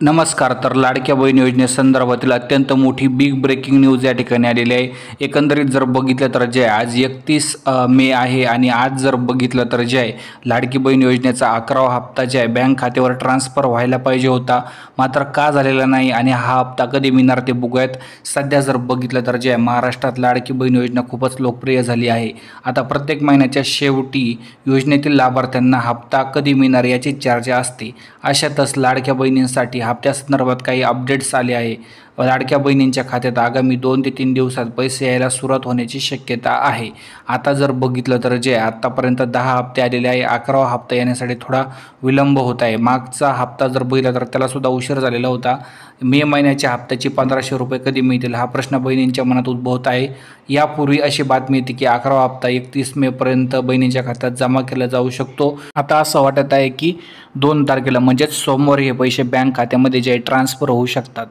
नमस्कार. तर लाडक्या बहीण योजनेसंदर्भातील अत्यंत मोठी बिग ब्रेकिंग न्यूज या ठिकाणी आलेली आहे. एकंदरीत जर बघितलं तर जे आज 31 मे आहे आणि आज जर बघितलं तर जे आहे लाडकी बहीण योजनेचा 11वा हप्ता जे आहे बँक खात्यावर ट्रान्सफर व्हायला पाहिजे होता, मात्र का झालेला नाही आणि हा हप्ता कधी मिळणार ते बघूयात. सध्या जर बघितलं तर जे आहे महाराष्ट्रात लाडकी बहीण योजना खूपच लोकप्रिय झाली आहे. आता प्रत्येक महिन्याच्या शेवटी योजनेतील लाभार्थ्यांना हप्ता कधी मिळणार याची चर्चा असते. अशातच लाडक्या बहिणींसाठी हप्त्यासंदर्भात काही अपडेट्स आले आहे. लाडक्या बहिणींच्या खात्यात आगामी 2 ते 3 दिवसात पैसे यायला सुरुवात होण्याची शक्यता आहे. आता जर बघितलं तर जे आतापर्यंत 10 हप्ते आलेले आहे, 11वा हप्ता येण्यासाठी थोडा विलंब होत आहे. मागचा हप्ता जर बघितला तर त्यालासुद्धा उशीर झालेला होता. मे महिन्याच्या हप्त्याची 1500 रुपये कधी मिळतील हा प्रश्न बहिणींच्या मनात उद्भवत आहे. यापूर्वी अशी बातमी येते की 11वा हप्ता 31 मेपर्यंत बहिणींच्या खात्यात जमा केला जाऊ शकतो. आता असं वाटत आहे की 2 तारखेला म्हणजेच सोमवारी हे पैसे बँक खात्यामध्ये जे ट्रान्सफर होऊ शकतात.